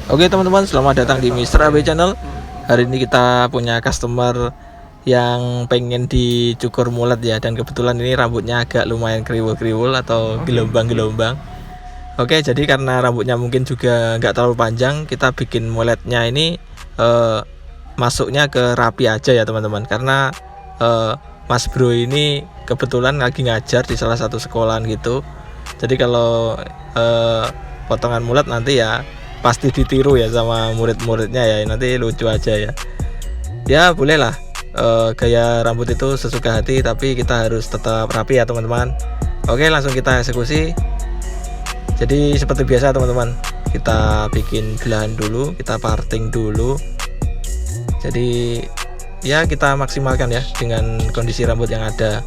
Oke teman-teman, selamat datang di Mr. AB Channel. Hari ini kita punya customer yang pengen dicukur mulet ya. Dan kebetulan ini rambutnya agak lumayan kriwul-kriwul atau gelombang-gelombang. Oke, jadi karena rambutnya mungkin juga nggak terlalu panjang, kita bikin muletnya ini masuknya ke rapi aja ya teman-teman. Karena Mas Bro ini kebetulan lagi ngajar di salah satu sekolahan gitu. Jadi kalau potongan mulet nanti ya pasti ditiru ya sama murid-muridnya ya, nanti lucu aja ya. Ya bolehlah gaya rambut itu sesuka hati, tapi kita harus tetap rapi ya teman-teman. Oke, langsung kita eksekusi. Jadi seperti biasa teman-teman, kita bikin belahan dulu, kita parting dulu. Jadi ya kita maksimalkan ya dengan kondisi rambut yang ada.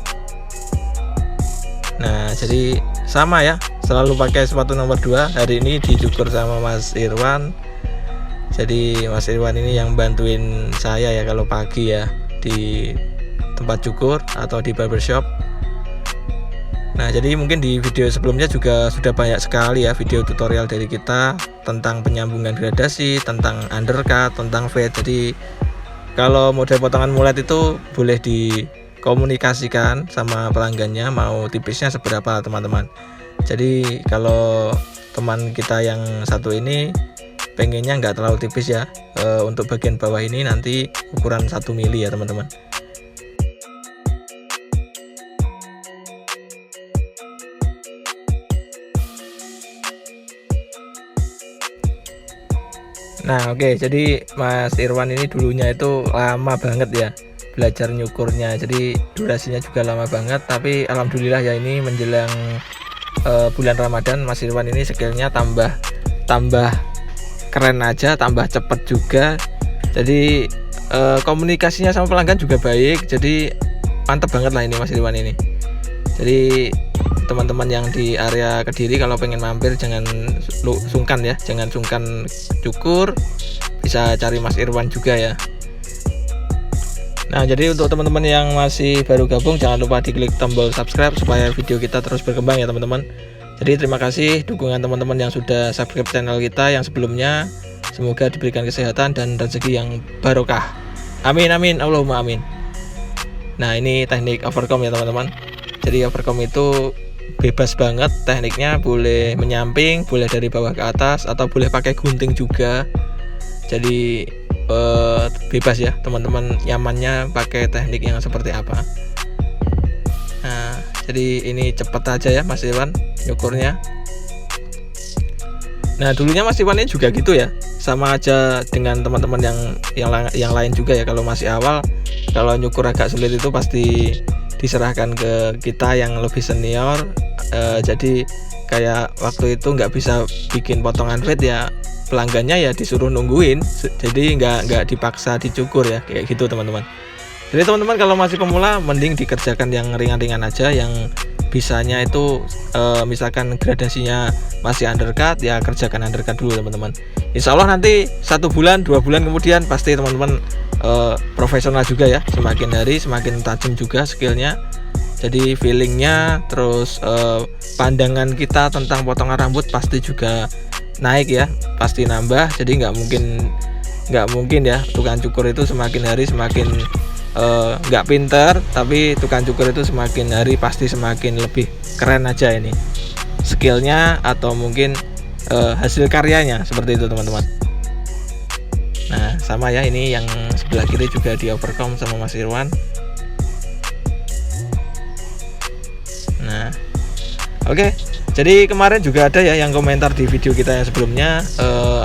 Nah jadi sama ya, selalu pakai sepatu nomor 2. Hari ini dicukur sama Mas Irwan. Jadi Mas Irwan ini yang bantuin saya ya kalau pagi ya di tempat cukur atau di barbershop. Nah jadi mungkin di video sebelumnya juga sudah banyak sekali ya video tutorial dari kita tentang penyambungan gradasi, tentang undercut, tentang fade. Jadi kalau model potongan mulet itu boleh dikomunikasikan sama pelanggannya mau tipisnya seberapa teman-teman. Jadi kalau teman kita yang satu ini pengennya nggak terlalu tipis ya, untuk bagian bawah ini nanti ukuran 1 mili ya teman-teman. Nah oke, jadi Mas Irwan ini dulunya itu lama banget ya belajar nyukurnya, jadi durasinya juga lama banget. Tapi alhamdulillah ya ini menjelang bulan Ramadan Mas Irwan ini skillnya tambah keren aja, tambah cepet juga. Jadi komunikasinya sama pelanggan juga baik, jadi mantep banget lah ini Mas Irwan ini. Jadi teman-teman yang di area Kediri kalau pengen mampir jangan sungkan ya, jangan sungkan cukur, bisa cari Mas Irwan juga ya. Nah jadi untuk teman-teman yang masih baru gabung, jangan lupa diklik tombol subscribe supaya video kita terus berkembang ya teman-teman. Jadi terima kasih dukungan teman-teman yang sudah subscribe channel kita yang sebelumnya. Semoga diberikan kesehatan dan rezeki yang barokah. Amin amin, Allahumma amin. Nah ini teknik overcomb ya teman-teman. Jadi overcomb itu bebas banget tekniknya, boleh menyamping, boleh dari bawah ke atas, atau boleh pakai gunting juga. Jadi bebas ya teman-teman, nyamannya pakai teknik yang seperti apa. Nah jadi ini cepet aja ya Mas Iwan nyukurnya. Nah dulunya Mas Iwan ini juga gitu ya, sama aja dengan teman-teman yang lain juga ya. Kalau masih awal, kalau nyukur agak sulit itu pasti diserahkan ke kita yang lebih senior. Jadi kayak waktu itu nggak bisa bikin potongan fade ya, pelanggannya ya disuruh nungguin, jadi nggak dipaksa dicukur ya, kayak gitu teman-teman. Jadi teman-teman kalau masih pemula mending dikerjakan yang ringan-ringan aja, yang bisanya itu misalkan gradasinya masih undercut ya kerjakan undercut dulu teman-teman. Insya Allah nanti 1 bulan 2 bulan kemudian pasti teman-teman profesional juga ya, semakin hari semakin tajam juga skillnya. Jadi feelingnya terus pandangan kita tentang potongan rambut pasti juga naik ya, pasti nambah. Jadi nggak mungkin ya tukang cukur itu semakin hari semakin nggak pinter, tapi tukang cukur itu semakin hari pasti semakin lebih keren aja ini skillnya atau mungkin hasil karyanya, seperti itu teman-teman. Nah sama ya, ini yang sebelah kiri juga di overcomb sama Mas Irwan. Nah oke, jadi kemarin juga ada ya yang komentar di video kita yang sebelumnya,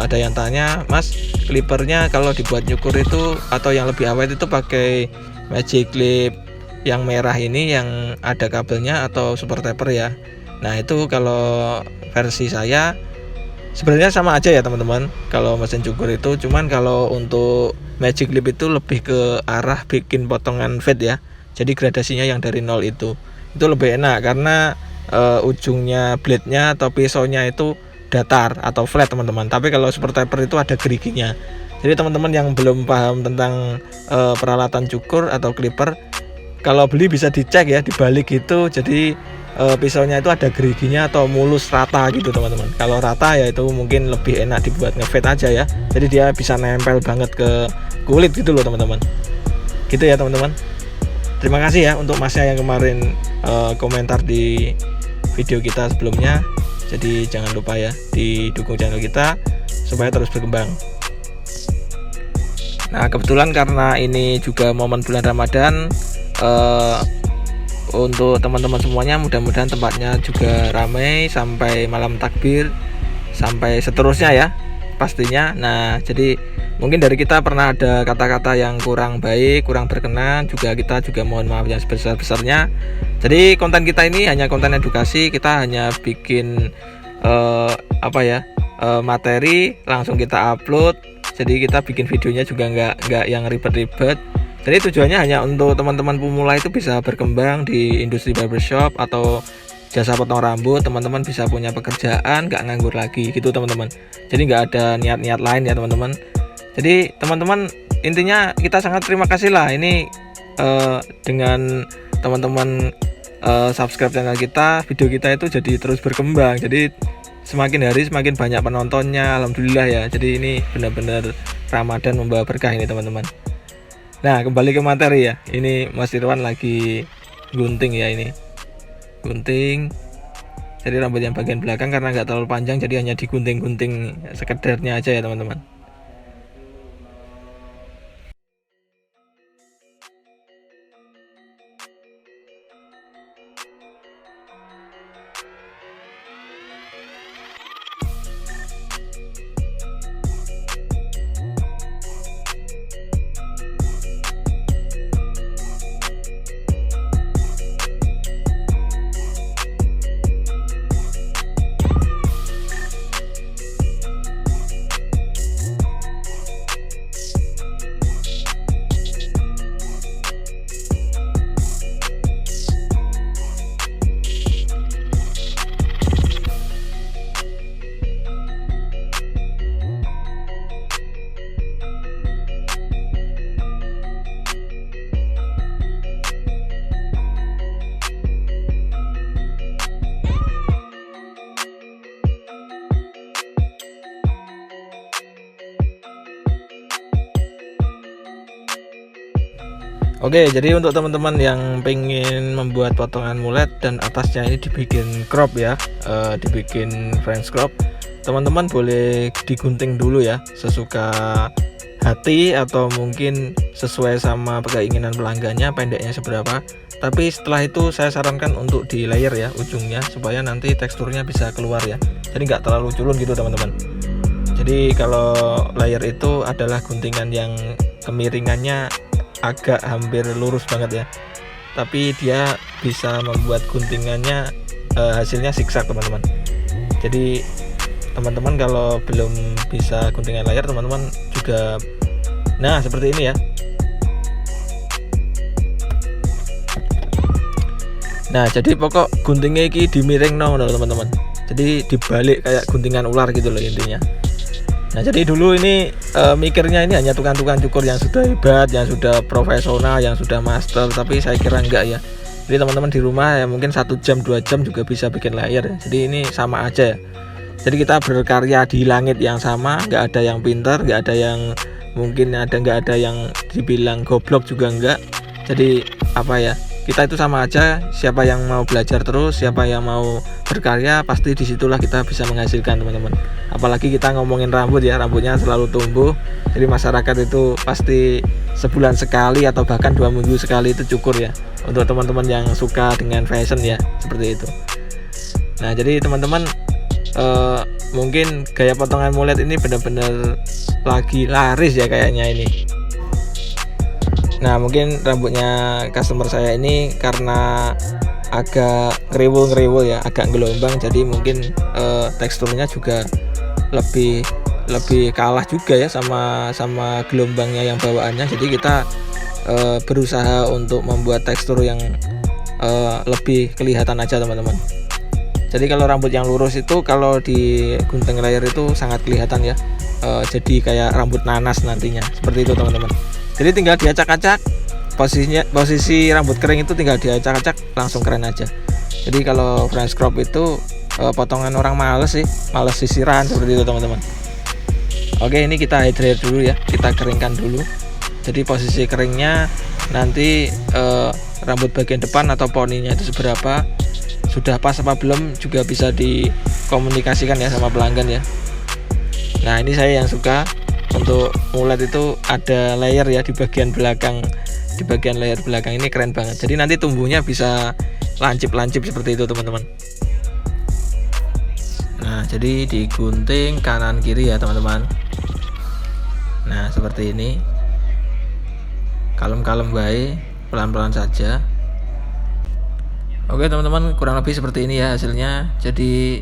ada yang tanya, Mas clippernya kalau dibuat nyukur itu atau yang lebih awet itu pakai magic clip yang merah ini yang ada kabelnya atau super taper ya. Nah itu kalau versi saya sebenarnya sama aja ya teman-teman kalau mesin cukur itu, cuman kalau untuk magic clip itu lebih ke arah bikin potongan fade ya. Jadi gradasinya yang dari 0 itu lebih enak karena ujungnya blade-nya atau pisaunya itu datar atau flat teman-teman. Tapi kalau super taper itu ada geriginya. Jadi teman-teman yang belum paham tentang peralatan cukur atau clipper, kalau beli bisa dicek ya, dibalik gitu, jadi pisaunya itu ada geriginya atau mulus rata gitu teman-teman. Kalau rata ya itu mungkin lebih enak dibuat ngefade aja ya, jadi dia bisa nempel banget ke kulit gitu loh teman-teman. Gitu ya teman-teman. Terima kasih ya untuk masnya yang kemarin komentar di video kita sebelumnya. Jadi jangan lupa ya didukung channel kita supaya terus berkembang. Nah kebetulan karena ini juga momen bulan Ramadan, untuk teman-teman semuanya mudah-mudahan tempatnya juga ramai sampai malam takbir, sampai seterusnya ya pastinya. Nah jadi mungkin dari kita pernah ada kata-kata yang kurang baik, kurang berkenan, kita juga mohon maaf yang sebesar-besarnya. Jadi konten kita ini hanya konten edukasi, kita hanya bikin materi langsung kita upload. Jadi kita bikin videonya juga nggak yang ribet-ribet. Jadi tujuannya hanya untuk teman-teman pemula itu bisa berkembang di industri barbershop atau jasa potong rambut. Teman-teman bisa punya pekerjaan, nggak nganggur lagi gitu teman-teman. Jadi nggak ada niat-niat lain ya teman-teman. Jadi teman-teman intinya kita sangat terima kasih lah ini dengan teman-teman subscribe channel kita, video kita itu jadi terus berkembang. Jadi semakin hari semakin banyak penontonnya, alhamdulillah ya. Jadi ini benar-benar Ramadan membawa berkah ini teman-teman. Nah kembali ke materi ya, ini Mas Irwan lagi gunting ya, ini gunting. Jadi rambut yang bagian belakang karena nggak terlalu panjang, jadi hanya digunting-gunting sekedarnya aja ya teman-teman. Oke, jadi untuk teman-teman yang pengen membuat potongan mulet dan atasnya ini dibikin crop ya, dibikin French crop, teman-teman boleh digunting dulu ya, sesuka hati atau mungkin sesuai sama keinginan pelanggannya pendeknya seberapa. Tapi setelah itu saya sarankan untuk di layer ya ujungnya, supaya nanti teksturnya bisa keluar ya, jadi nggak terlalu culun gitu teman-teman. Jadi kalau layer itu adalah guntingan yang kemiringannya agak hampir lurus banget ya, tapi dia bisa membuat guntingannya hasilnya zigzag teman-teman. Jadi teman-teman kalau belum bisa guntingan layar, teman-teman juga nah seperti ini ya. Nah jadi pokok guntingnya ini dimiring no teman-teman, jadi dibalik kayak guntingan ular gitu loh intinya. Nah jadi dulu ini mikirnya ini hanya tukang-tukang cukur yang sudah hebat, yang sudah profesional, yang sudah master, tapi saya kira enggak ya. Jadi teman-teman di rumah ya mungkin 1 jam 2 jam juga bisa bikin layer ya. Jadi ini sama aja ya. Jadi kita berkarya di langit yang sama, nggak ada yang pintar, nggak ada yang mungkin nggak ada yang dibilang goblok juga enggak. Jadi apa ya, kita itu sama aja. Siapa yang mau belajar terus, siapa yang mau berkarya, pasti disitulah kita bisa menghasilkan teman-teman. Apalagi kita ngomongin rambut ya, rambutnya selalu tumbuh, jadi masyarakat itu pasti sebulan sekali atau bahkan 2 minggu sekali itu cukur ya, untuk teman-teman yang suka dengan fashion ya, seperti itu. Nah jadi teman-teman mungkin gaya potongan mulet ini benar-benar lagi laris ya kayaknya ini. Nah mungkin rambutnya customer saya ini karena agak ngeriwul ya, agak gelombang, jadi mungkin teksturnya juga lebih kalah juga ya sama gelombangnya yang bawaannya. Jadi kita berusaha untuk membuat tekstur yang lebih kelihatan aja teman-teman. Jadi kalau rambut yang lurus itu kalau di gunting layer itu sangat kelihatan ya, jadi kayak rambut nanas nantinya, seperti itu teman-teman. Jadi tinggal diacak-acak, posisi rambut kering itu tinggal diacak-acak langsung keren aja. Jadi kalau French crop itu potongan orang males sisiran seperti itu teman-teman. Oke, ini kita high dryer dulu ya, kita keringkan dulu. Jadi posisi keringnya nanti rambut bagian depan atau poninya itu seberapa, sudah pas apa belum juga bisa dikomunikasikan ya sama pelanggan ya. Nah ini saya yang suka untuk mulet itu ada layer ya di bagian belakang, di bagian leher belakang ini keren banget. Jadi nanti tumbuhnya bisa lancip-lancip seperti itu teman-teman. Nah jadi digunting kanan kiri ya teman-teman. Nah seperti ini, kalem-kalem baik, pelan-pelan saja. Oke teman-teman, kurang lebih seperti ini ya hasilnya. Jadi